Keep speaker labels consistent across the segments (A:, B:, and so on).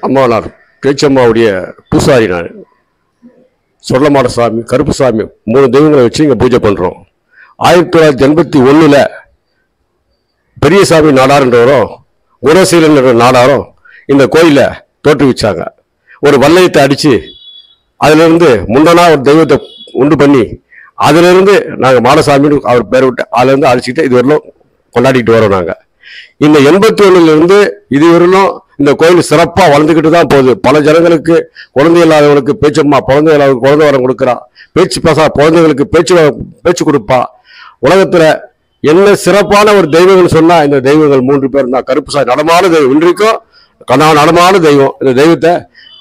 A: அம்மா நான் பேச்சம்மாவுடைய பூசாரி. நான் சொல்லமாட சாமி, கருப்பு சாமி 3 தெய்வங்களை வச்சு இங்கே பூஜை பண்ணுறோம். 1981 பெரியசாமி நாடார்ன்றவரும் குணசீலன் என்ற நாடாரும் இந்த கோயிலை தோற்றுவிச்சாங்க. ஒரு வல்லையத்தை அடித்து அதிலிருந்து முண்டனா ஒரு தெய்வத்தை உண்டு பண்ணி அதிலிருந்து நாங்கள் மாடசாமின்னு அவர் பேர் விட்டு அதிலிருந்து அடிச்சுக்கிட்டு இது வரலும் கொண்டாடிட்டு வரோம். நாங்கள் இந்த 81 இதுவரையிலும் இந்த கோயில் சிறப்பாக வளர்ந்துக்கிட்டு தான் போகுது. பல ஜனங்களுக்கு குழந்தை இல்லாதவங்களுக்கு பேச்சம்மா, குழந்தை இல்லாதவங்களுக்கு குழந்தை வரம் கொடுக்குறா, பேச்சு பேசா குழந்தைகளுக்கு பேச்சு கொடுப்பா. உலகத்தில் என்ன சிறப்பான ஒரு தெய்வங்கள் சொன்னால் இந்த தெய்வங்கள் 3 பேர் தான். கருப்பு சாமி நடமான தெய்வம், இன்றைக்கும் நடமான தெய்வம். இந்த தெய்வத்தை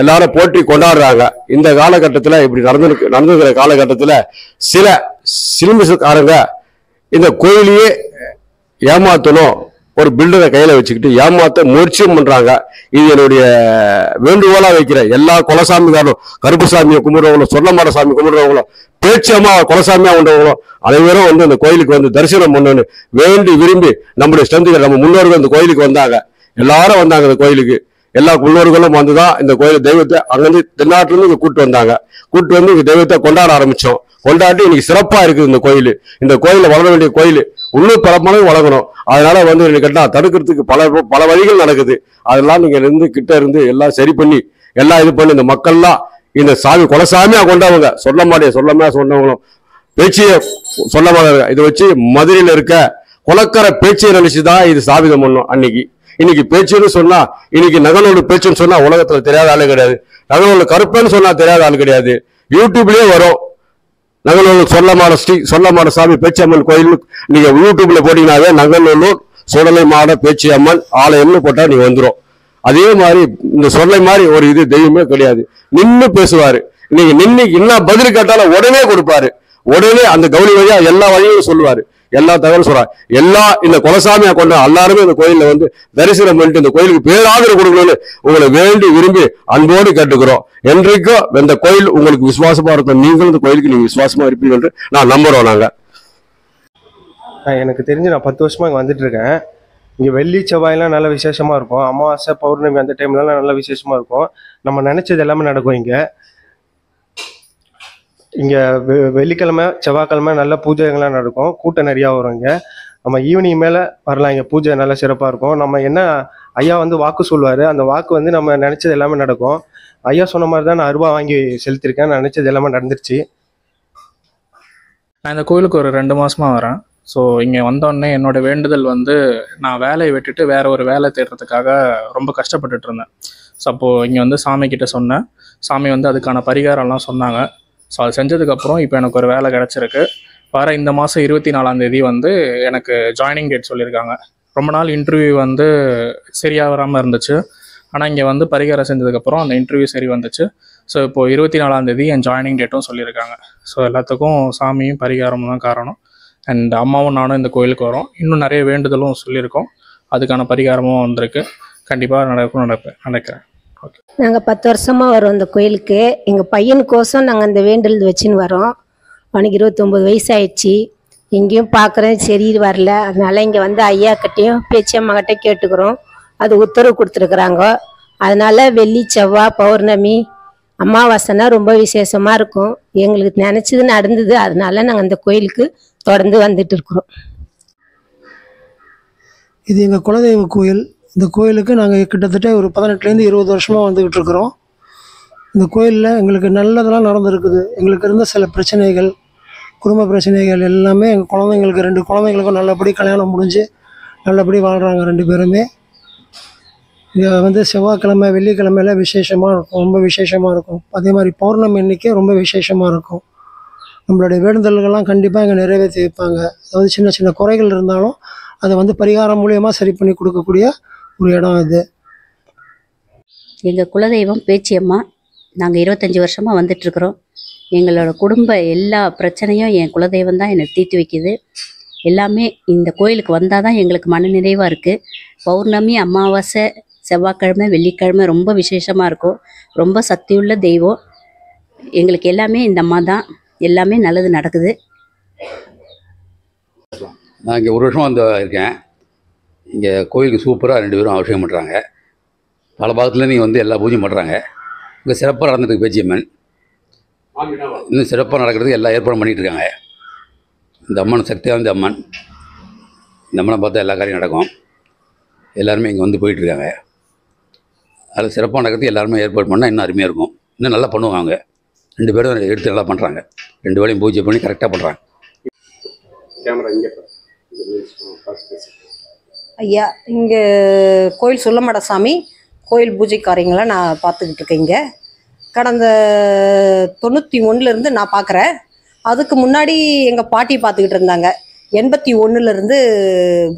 A: எல்லாரும் போற்றி கொண்டாடுறாங்க. இந்த காலகட்டத்தில் இப்படி நடந்துக்கிற காலகட்டத்தில் சில சிலிமிசுக்காரங்க இந்த கோயிலையே ஏமாத்தணும், ஒரு பில்டரை கையில் வச்சுக்கிட்டு ஏமாத்த முயற்சியும் பண்ணுறாங்க. இது என்னுடைய வேண்டுகோளாக வைக்கிறேன். எல்லா குலசாமிக்காரரும், கருப்பு சாமியை கும்பிடுறவங்களும், சொல்லமாட சாமி கும்பிடுறவங்களும், பேச்சம்மா குலசாமியாக உண்டவங்களும் அனைவரும் இந்த கோயிலுக்கு தரிசனம் பண்ணணும் வேண்டி விரும்பி நம்முடைய ஸ்ட்ரென்த்துகள் நம்ம முன்னோர்கள் இந்த கோயிலுக்கு வந்தாங்க. எல்லாரும் வந்தாங்க. இந்த கோயிலுக்கு எல்லா முன்னோர்களும் வந்துதான் இந்த கோயில் தெய்வத்தை அங்கிருந்து தென்னாட்டிலிருந்து இங்கே கூப்பிட்டு வந்தாங்க. கூப்பிட்டு வந்து இங்கே தெய்வத்தை கொண்டாட ஆரம்பித்தோம். கொண்டாடி இன்னைக்கு சிறப்பாக இருக்குது இந்த கோயில். இந்த கோயிலில் வளர வேண்டிய கோயில் இன்னும் பல மடங்கு வளரணும். அதனால கேட்டால் தடுக்கிறதுக்கு பல வழிகள் நடக்குது. அதெல்லாம் நீங்கள் கிட்ட இருந்து எல்லாம் சரி பண்ணி எல்லாம் இது பண்ணி இந்த மக்கள்லாம் இந்த சாமி குலசாமியா கொண்டவங்க, சொல்லமாடிய சொன்னவங்களும் பேச்சிய சொல்லமாட இதை வச்சு மதுரையில் இருக்க குலக்கரை பேச்சியை நினைச்சுதான் இது சாபிதம் பண்ணும். இன்னைக்கு பேச்சுன்னு சொன்னா, இன்னைக்கு நகனோடு பேச்சுன்னு சொன்னா உலகத்துல தெரியாத ஆளு கிடையாது. நகனோடு கருப்பன்னு சொன்னா தெரியாத ஆளு கிடையாது. யூடியூப்லயே வரும். நகனூர் சொல்லமாட சாமி பேச்சியம்மன் கோயில் நீங்க யூடியூப்ல போட்டீங்கன்னாவே நகநல்லூர் சுடலை மாட பேச்சியம்மன் ஆலயம்னு போட்டா நீங்க வந்துடும். அதே மாதிரி இந்த சொல்லை மாதிரி ஒரு இது தெய்வமே கிடையாது. நின்று பேசுவாரு. நீங்க என்ன பதில் கேட்டாலும் உடனே கொடுப்பாரு. உடனே அந்த கௌரி வழியா எல்லா வழியும் சொல்லுவாரு. எல்லா தகவலும் சொல்றாரு. இந்த குலசாமியா கொண்ட எல்லாருமே இந்த கோயில்ல தரிசனம் பண்ணிட்டு இந்த கோயிலுக்கு பேராதரவு கொடுக்கணும்னு உங்களை வேண்டி விரும்பி அன்போடு கேட்டுக்கிறோம். என்றைக்கும் இந்த கோயில் உங்களுக்கு விசுவாசமா இருக்கும். நீங்களும் இந்த கோயிலுக்கு நீங்க விசுவாசமா இருப்பீங்க என்று நான் நம்புறோம்.
B: எனக்கு தெரிஞ்சு நான் 10 வருஷமா இங்கே வந்துட்டு இருக்கேன். இங்கே வெள்ளி செவ்வாயெல்லாம் நல்ல விசேஷமா இருக்கும். அமாவாசை பௌர்ணமி அந்த டைம்லலாம் நல்ல விசேஷமா இருக்கும். நம்ம நினைச்சது எல்லாமே நடக்கும். இங்கே வெள்ளிக்கிழமை செவ்வாய்க்கிழமை நல்ல பூஜைகள்லாம் நடக்கும். கூட்டம் நிறையா வரும். இங்கே நம்ம ஈவினிங் மேலே வரலாம். இங்கே பூஜை நல்லா சிறப்பாக இருக்கும். நம்ம என்ன ஐயா வாக்கு சொல்லுவார். அந்த வாக்கு நம்ம நினச்சது எல்லாமே நடக்கும். ஐயா சொன்ன மாதிரி தான் நான் ரூபா வாங்கி செலுத்திருக்கேன். நான் நினச்சது எல்லாமே நடந்துருச்சு.
C: நான் இந்த கோயிலுக்கு ஒரு 2 மாதமாக வரேன். ஸோ இங்கே வந்தோடனே என்னோடய வேண்டுதல் நான் வேலையை விட்டுட்டு வேறு ஒரு வேலை தேடுறதுக்காக ரொம்ப கஷ்டப்பட்டுட்டு இருந்தேன். ஸோ அப்போது இங்கே சாமிக்கிட்ட சொன்னேன். சாமி அதுக்கான பரிகாரம்லாம் சொன்னாங்க. ஸோ அது செஞ்சதுக்கப்புறம் இப்போ எனக்கு ஒரு வேலை கிடச்சிருக்கு. வர இந்த மாதம் 24ஆம் தேதி எனக்கு ஜாயினிங் டேட் சொல்லியிருக்காங்க. ரொம்ப நாள் இன்டர்வியூ சரியாக வராமல் இருந்துச்சு. ஆனால் இங்கே பரிகாரம் செஞ்சதுக்கப்புறம் அந்த இன்டர்வியூ சரி வந்துச்சு. ஸோ இப்போது 24ஆம் தேதி என் ஜாயினிங் டேட்டும் சொல்லியிருக்காங்க. ஸோ எல்லாத்துக்கும் சாமியும் பரிகாரமும் தான் காரணம். அண்ட் அம்மாவும் நானும் இந்த கோயிலுக்கு வரோம். இன்னும் நிறைய வேண்டுதலும் சொல்லியிருக்கோம். அதுக்கான பரிகாரமும் வந்திருக்கு. கண்டிப்பாக நினைக்கிறேன். ஓகே.
D: நாங்கள் 10 வருஷமாக வரோம் இந்த கோயிலுக்கு. எங்கள் பையனுக்கோசம் நாங்கள் அந்த வேண்டுதல் வச்சுன்னு வரோம். அவனுக்கு 29 வயசு ஆயிடுச்சு. எங்கேயும் பார்க்குறேன் சரி வரல. அதனால இங்கே ஐயா கிட்டேயும் பேச்சியம்மா கிட்டே கேட்டுக்கிறோம். அது உத்தரவு கொடுத்துருக்குறாங்க. அதனால வெள்ளி செவ்வாய் பௌர்ணமி அமாவாசைனா ரொம்ப விசேஷமாக இருக்கும். எங்களுக்கு நினச்சது நடந்தது. அதனால நாங்கள் அந்த கோயிலுக்கு தொடர்ந்து வந்துட்டு இருக்கிறோம்.
E: இது எங்கள் குலதெய்வ கோயில். இந்த கோயிலுக்கு நாங்கள் கிட்டத்தட்ட ஒரு 18லேருந்து 20 வருஷமாக வந்துக்கிட்டு இருக்கிறோம். இந்த கோயிலில் எங்களுக்கு நல்லதெல்லாம் நடந்திருக்குது. எங்களுக்கு இருந்த சில பிரச்சனைகள், குடும்ப பிரச்சனைகள் எல்லாமே எங்கள் குழந்தைங்களுக்கு 2 குழந்தைங்களுக்கும் நல்லபடி கல்யாணம் முடிஞ்சு நல்லபடி வாழ்கிறாங்க 2 பேருமே. இங்கே செவ்வாய்க்கிழமை வெள்ளிக்கிழமையில விசேஷமாக இருக்கும். ரொம்ப விசேஷமாக இருக்கும். அதே மாதிரி பௌர்ணமி அன்னைக்கே ரொம்ப விசேஷமாக இருக்கும். நம்மளுடைய வேண்டுதல்கள்லாம் கண்டிப்பாக இங்கே நிறைவேற்றி வைப்பாங்க. அதாவது சின்ன சின்ன குறைகள் இருந்தாலும் அதை பரிகாரம் மூலியமாக சரி பண்ணி கொடுக்கக்கூடிய ஒரு இடம் இது.
F: எங்கள் குலதெய்வம் பேச்சியம்மா. நாங்கள் 25 வருஷமாக வந்துட்டுருக்குறோம். எங்களோட குடும்ப எல்லா பிரச்சனையும் என் குலதெய்வம் தான் என்னை தீர்த்து வைக்கிது. எல்லாமே இந்த கோயிலுக்கு வந்தால் தான் எங்களுக்கு மன நிறைவாக இருக்குது. பௌர்ணமி அமாவாசை செவ்வாய்க்கிழமை வெள்ளிக்கிழமை ரொம்ப விசேஷமாக இருக்கும். ரொம்ப சக்தியுள்ள தெய்வம். எங்களுக்கு எல்லாமே இந்த அம்மா தான். எல்லாமே நல்லது நடக்குது.
G: நான் இங்கே 1 வருஷமாக இருக்கேன். இங்கே கோயிலுக்கு சூப்பராக 2 பேரும் அபிஷேகம் பண்ணுறாங்க. பல பாகத்துலேருந்து இங்கே வந்து எல்லா பூஜையும் பண்ணுறாங்க. இங்கே சிறப்பாக நடந்துட்டு பேச்சியம்மன் இன்னும் சிறப்பாக நடக்கிறதுக்கு எல்லா ஏற்பாடும் பண்ணிகிட்டு இருக்காங்க. இந்த அம்மன் சக்தி வாய்ந்த அம்மன். இந்த அம்மனை பார்த்தா எல்லா காரியம் நடக்கும். எல்லாருமே இங்கே வந்து போயிட்டுருக்காங்க. அதில் சிறப்பாக நடக்கிறதுக்கு எல்லாருமே ஏற்பாடு பண்ணால் இன்னும் அருமையாக இருக்கும். இன்னும் நல்லா பண்ணுவாங்க. 2 பேரும் எடுத்து நல்லா பண்ணுறாங்க. 2 வேளையும் பூஜை பண்ணி கரெக்டாக பண்ணுறாங்க.
H: ஐயா, இங்கே கோயில் சொல்லமாட சாமி கோயில் பூஜை காரியங்களை நான் பார்த்துக்கிட்டு இருக்கேன். இங்கே கடந்த 91லேருந்து நான் பார்க்குறேன். அதுக்கு முன்னாடி எங்கள் பாட்டி பார்த்துக்கிட்டு இருந்தாங்க. 81லேருந்து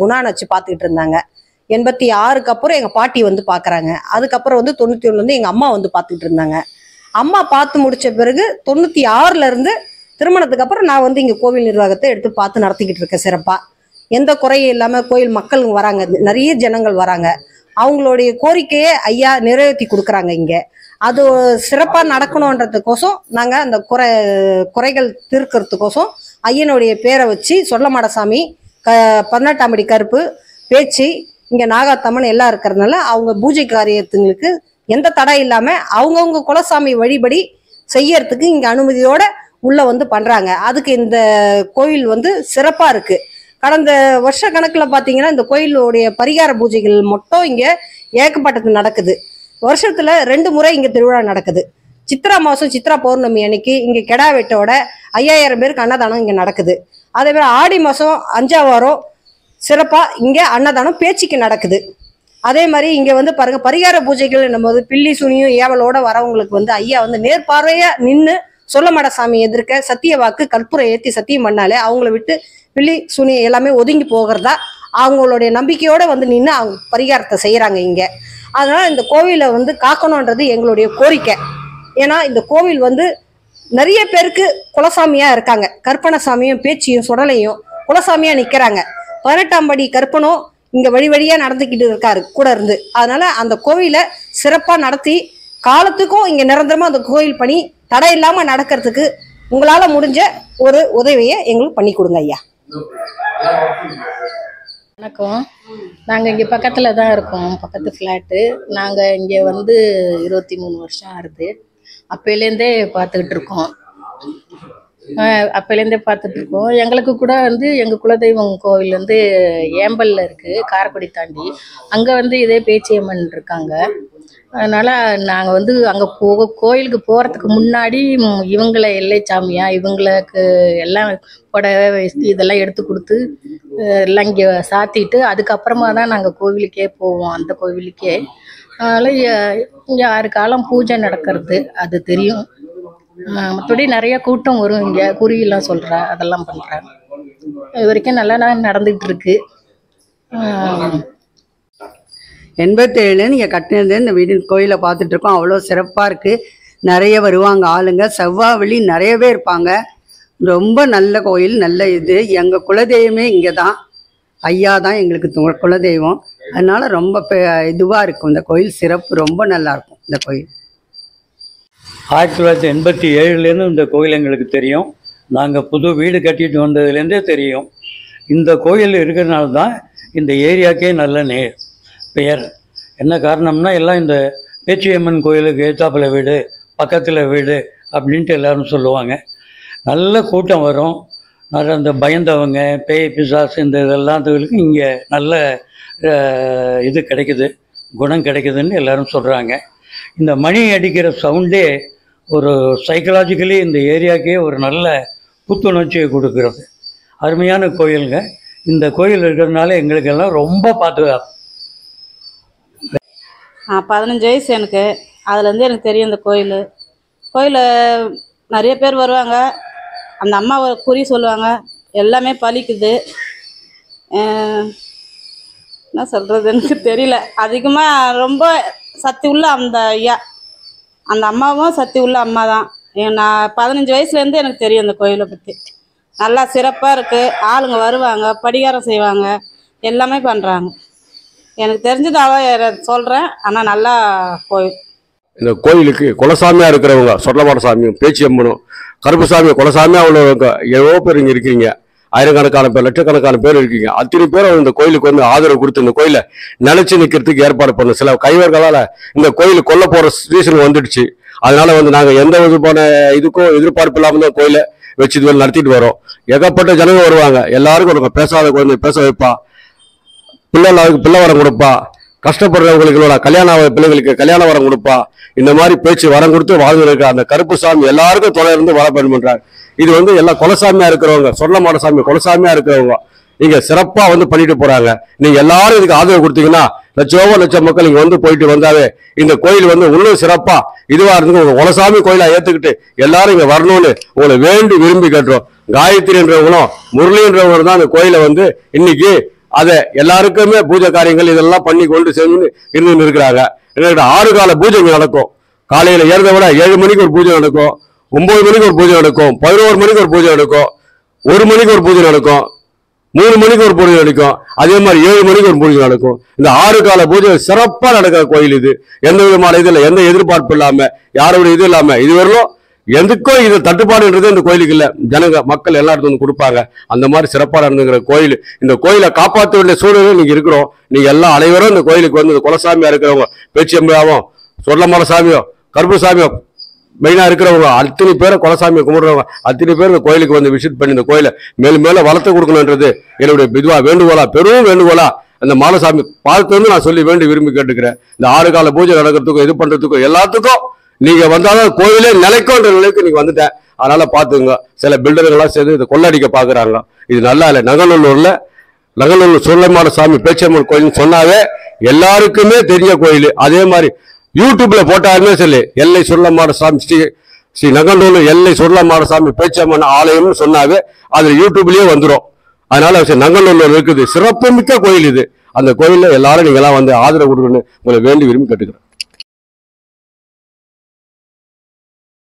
H: குணா நச்சு பார்த்துக்கிட்டு இருந்தாங்க. 86க்கு அப்புறம் எங்கள் பாட்டி வந்து பார்க்குறாங்க. அதுக்கப்புறம் வந்து 91லேருந்து எங்கள் அம்மா வந்து பார்த்துக்கிட்டு இருந்தாங்க. அம்மா பார்த்து முடித்த பிறகு 96லேருந்து திருமணத்துக்கு அப்புறம் நான் வந்து இங்கே கோவில் நிர்வாகத்தை எடுத்து பார்த்து நடத்திக்கிட்டு இருக்கேன். சிறப்பாக எந்த குறையும் இல்லாமல் கோயில் மக்கள் வராங்க, நிறைய ஜனங்கள் வராங்க. அவங்களுடைய கோரிக்கையை ஐயா நிறைவேற்றி கொடுக்குறாங்க. இங்கே அது சிறப்பாக நடக்கணுன்றதுக்கோசம் நாங்கள் அந்த குறைகள் தீர்க்கறதுக்கோசம் ஐயனுடைய பேரை வச்சு சொல்லமாட சாமி 18ஆம் படி கருப்பு பேச்சு இங்கே நாகாத்தம்மன் எல்லாம் இருக்கிறதுனால அவங்க பூஜை காரியத்துங்களுக்கு எந்த தடை இல்லாமல் அவங்கவுங்க குலசாமி வழிபடி செய்யறதுக்கு இங்கே அனுமதியோட உள்ள வந்து பண்ணுறாங்க. அதுக்கு இந்த கோயில் வந்து சிறப்பாக இருக்குது. கடந்த வருஷ கணக்கில் பார்த்தீங்கன்னா இந்த கோயிலுடைய பரிகார பூஜைகள் மட்டும் இங்கே ஏகப்பட்டது நடக்குது. வருஷத்தில் 2 முறை இங்கே திருவிழா நடக்குது. சித்ரா மாதம் சித்ரா பௌர்ணமி அன்னைக்கு இங்கே கெடா வெட்டோட 5000 பேருக்கு அன்னதானம் இங்கே நடக்குது. அதே மாதிரி ஆடி மாதம் 5ஆம் வாரம் சிறப்பாக இங்கே அன்னதானம் பேச்சுக்கு நடக்குது. அதே மாதிரி இங்கே வந்து பாருங்கள், பரிகார பூஜைகள் நம்ம பில்லி சுனியும் ஏவலோட வரவங்களுக்கு வந்து ஐயா வந்து நேர்பார்வையாக நின்று சொல்லமாட சாமி எதிர்க்க சத்திய வாக்கு கற்பூரம் ஏற்றி சத்தியம் பண்ணாலே அவங்கள விட்டு பில்லி சுனி எல்லாமே ஒதுங்கி போகிறதா அவங்களுடைய நம்பிக்கையோடு வந்து நின்று அவங்க பரிகாரத்தை செய்கிறாங்க இங்கே. அதனால் இந்த கோவிலை வந்து காக்கணுன்றது எங்களுடைய கோரிக்கை. ஏன்னா இந்த கோவில் வந்து நிறைய பேருக்கு குலசாமியாக இருக்காங்க. கற்பனை சாமியும் பேச்சியும் சுடலையும் குலசாமியாக நிற்கிறாங்க. 18ஆம் படி கற்பனும் இங்கே வழி வழியாக நடந்துக்கிட்டு இருக்காரு கூட இருந்து. அதனால் அந்த கோவிலை சிறப்பாக நடத்தி காலத்துக்கும் இங்கே நிரந்தரமாக அந்த கோயில் பணி தடை இல்லாமல் நடக்கிறதுக்கு உங்களால் முடிஞ்ச ஒரு உதவியை எங்களுக்கு பண்ணி கொடுங்க ஐயா.
I: வணக்கம். நாங்கள் இங்கே பக்கத்தில் தான் இருக்கோம், பக்கத்து ஃப்ளாட்டு. நாங்கள் இங்கே வந்து 23 வருஷம் ஆகுது. அப்போலேருந்தே பார்த்துக்கிட்டு இருக்கோம். எங்களுக்கு கூட வந்து எங்கள் குலதெய்வம் கோவில் வந்து ஏம்பலில் இருக்குது, காரைக்குடி தாண்டி. அங்கே வந்து இதே பேச்சியம்மன் இருக்காங்க. அதனால் நாங்கள் வந்து அங்கே கோயிலுக்கு போகிறதுக்கு முன்னாடி இவங்களை எல்லை சாமியாக இவங்களுக்கு எல்லாம் புடவை வேஷ்டி இதெல்லாம் எடுத்து கொடுத்து எல்லாம் இங்கே சாத்திட்டு அதுக்கப்புறமா தான் நாங்கள் கோவிலுக்கே போவோம், அந்த கோவிலுக்கே. அதனால் இங்கே 6 காலம் பூஜை நடக்கிறது அது தெரியும். மற்றபடி நிறைய கூட்டம் வரும். இங்கே குறியெல்லாம் சொல்கிறா அதெல்லாம் பண்ணுறாங்க. இது வரைக்கும் நல்லா நடந்துகிட்டு இருக்கு.
J: 87 நீங்கள் கட்டினது இந்த வீடு கோயிலை பார்த்துட்ருக்கோம். அவ்வளோ சிறப்பாக இருக்குது. நிறைய வருவாங்க ஆளுங்க. செவ்வாய் வெள்ளி நிறையவே இருப்பாங்க. ரொம்ப நல்ல கோயில், நல்ல இது. எங்கள் குலதெய்வமே இங்கே தான், ஐயா தான் எங்களுக்கு குலதெய்வம். அதனால் ரொம்ப இதுவாக இருக்கும் இந்த கோயில். சிறப்பு ரொம்ப நல்லாயிருக்கும் இந்த கோயில்.
K: 1987லேருந்து இந்த கோயில் எங்களுக்கு தெரியும். நாங்கள் புது வீடு கட்டிட்டு வந்ததுலேருந்தே தெரியும். இந்த கோயில் இருக்கிறதுனால தான் இந்த ஏரியாக்கே நல்ல பெயர். என்ன காரணம்னா எல்லாம் இந்த பேச்சியம்மன் கோயிலுக்கு ஏத்தாப்பில் வீடு, பக்கத்தில் வீடு அப்படின்ட்டு எல்லோரும் சொல்லுவாங்க. நல்ல கூட்டம் வரும். நல்ல அந்த பயந்தவங்க பேய் பிசாசு இந்த இதெல்லாத்துகளுக்கு இங்கே நல்ல இது கிடைக்குது, குணம் கிடைக்குதுன்னு எல்லோரும் சொல்கிறாங்க. இந்த மணி அடிக்கிற சவுண்டே ஒரு சைக்கலாஜிக்கலி இந்த ஏரியாக்கே ஒரு நல்ல புத்துணர்ச்சியை கொடுக்குறது. அருமையான கோயிலுங்க. இந்த கோயில் இருக்கிறதுனால எங்களுக்கெல்லாம் ரொம்ப பாதுகாப்பு.
L: 15 வயசு எனக்கு. அதுலேருந்து எனக்கு தெரியும் இந்த கோயில் நிறைய பேர் வருவாங்க. அந்த அம்மா ஒரு குறி சொல்லுவாங்க, எல்லாமே பலிக்குது. என்ன சொல்கிறது எனக்கு தெரியல. அதிகமாக ரொம்ப சக்தி உள்ள அந்த ஐயா, அந்த அம்மாவும் சக்தி உள்ள அம்மா தான். நான் 15 வயசுலேருந்து எனக்கு தெரியும் இந்த கோயிலை பற்றி. நல்லா சிறப்பாக இருக்குது. ஆளுங்க வருவாங்க, படிகாரம் செய்வாங்க, எல்லாமே பண்ணுறாங்க. எனக்கு தெரிஞ்சதாக சொல்கிறேன். ஆனால் நல்லா கோயில்.
A: இந்த கோயிலுக்கு குலசாமியாக இருக்கிறவங்க சொல்லமாட சாமியும் பேச்சியம்மனும் கருப்புசாமி குலசாமியாக உள்ளவங்க எவ்வளோ பேர் இங்கே இருக்கிறீங்க. ஆயிரக்கணக்கான பேர், லட்சக்கணக்கான பேர் இருக்கீங்க. அத்தனை பேரும் இந்த கோயிலுக்கு வந்து ஆதரவு கொடுத்து இந்த கோயிலை நிலைச்சு நிற்கிறதுக்கு ஏற்பாடு பண்ணும். சில கைவர்களால் இந்த கோயில் கொல்ல போற சீசன் வந்துடுச்சு. அதனால வந்து நாங்கள் எந்த விதமான இதுக்கும் எதிர்பார்ப்பு இல்லாமல் தான் கோயிலை வச்சு இது நடத்திட்டு வரோம். ஏகப்பட்ட ஜனங்க வருவாங்க. எல்லாருக்கும் ஒரு பேசாத குழந்தை பேச வைப்பா, பிள்ளை வரம் கொடுப்பா, கஷ்டப்படுறவங்களுக்கு கல்யாண பிள்ளைங்களுக்கு கல்யாண வரம் கொடுப்பா. இந்த மாதிரி பேச்சு வரம் கொடுத்து வாழ்ந்துருக்க அந்த கருப்புசாமி எல்லாருக்கும் துணை இருந்து வாழப்படும் பண்றாங்க. இது வந்து எல்லாம் குலசாமியா இருக்கிறவங்க, சொர்ணமாட சாமி குலசாமியா இருக்கிறவங்க நீங்க சிறப்பா வந்து பண்ணிட்டு போறாங்க. நீங்க எல்லாரும் இதுக்கு ஆதரவு கொடுத்தீங்கன்னா லட்சம் மக்கள் இங்க வந்து போயிட்டு வந்தாவே இந்த கோயில் வந்து இன்னும் சிறப்பா இதுவா இருந்து உங்க குலசாமி கோயிலா ஏத்துக்கிட்டு எல்லாரும் இங்க வரணும்னு உங்களை வேண்டி விரும்பி கேட்டுறோம். காயத்ரின்றவங்களும் முரளின்றவங்களும் தான் இந்த கோயிலை வந்து இன்னைக்கு அதை எல்லாருக்குமே பூஜை காரியங்கள் இதெல்லாம் பண்ணி கொண்டு செஞ்சு இருந்து இருக்கிறாங்க. 6 கால பூஜை இங்க நடக்கும். காலையில ஏறதை விட 7 மணிக்கு ஒரு பூஜை நடக்கும், 9 மணிக்கு ஒரு பூஜை நடக்கும், 11 மணிக்கு ஒரு பூஜை நடக்கும், 1 மணிக்கு ஒரு பூஜை நடக்கும், 3 மணிக்கு ஒரு பூஜை நடக்கும், அதே மாதிரி 7 மணிக்கு ஒரு பூஜை நடக்கும். இந்த 6 கால பூஜை சிறப்பா நடக்கிற கோயில் இது. எந்த விதமான இது இல்லை, எந்த எதிர்பார்ப்பு இல்லாம, யாரோட இது இல்லாம, இதுவரையிலும் எதுக்கும் இது தட்டுப்பாடுன்றது இந்த கோயிலுக்கு இல்லை. ஜனங்க மக்கள் எல்லாருக்கும் வந்து கொடுப்பாங்க. அந்த மாதிரி சிறப்பாக நடந்துங்கிற கோயில். இந்த கோயிலை காப்பாற்ற வேண்டிய சூழ்நிலை நீங்க இருக்கிறோம். நீங்க எல்லாம் அனைவரும் இந்த கோயிலுக்கு வந்து குலசாமியா இருக்கிறவங்க, பேச்சியம்பாவும் சொர்ணமாட சாமியோ கருப்புசாமியோ மெயினா இருக்கிறவங்க அத்தனை பேரை குலசாமியை கும்பிடுறவங்க அத்தனை பேர் இந்த கோயிலுக்கு வந்து விசிட் பண்ணி இந்த கோயிலை மேலும் மேலும் வளர்த்து கொடுக்கணுன்றது என்னுடைய இதுவா வேண்டுகோளா, பெரும் வேண்டுகோளா அந்த மாலசாமி பார்த்து வந்து நான் சொல்லி வேண்டி விரும்பி கேட்டுக்கிறேன். இந்த 6 கால பூஜை நடக்கிறதுக்கும் இது பண்றதுக்கும் எல்லாத்துக்கும் நீங்க வந்தாலும் கோயிலே நிலைக்கும்ன்ற நிலைக்கு நீங்க வந்துட்டேன். அதனால பாத்துங்க, சில பில்டர்கள்லாம் சேர்ந்து இதை கொள்ளடிக்க பாக்குறாங்க. இது நல்லா இல்லை. நங்கநல்லூர் சொர்ணமாட சாமி பேச்சியம்மன் கோயில் சொன்னாவே எல்லாருக்குமே தெரிய கோயில். அதே மாதிரி யூடியூப்ல போட்டாலுமே சரி, எல்லை சொர்ணமாட சாமி ஸ்ரீ நங்கநல்லூர் எல்லை சொர்ணமாட சாமி பேச்சியம்மன் ஆலயம்னு சொன்னாவே அது யூடியூப்லயே வந்துடும். அதனால நங்கநல்லூர் இருக்குது, சிறப்புமிக்க கோயில் இது. அந்த கோயில்ல எல்லாரும் நீங்க எல்லாம் வந்து ஆதரவு கொடுக்கணும்னு உங்களை வேண்டி விரும்பி கேட்டுக்கிறேன்.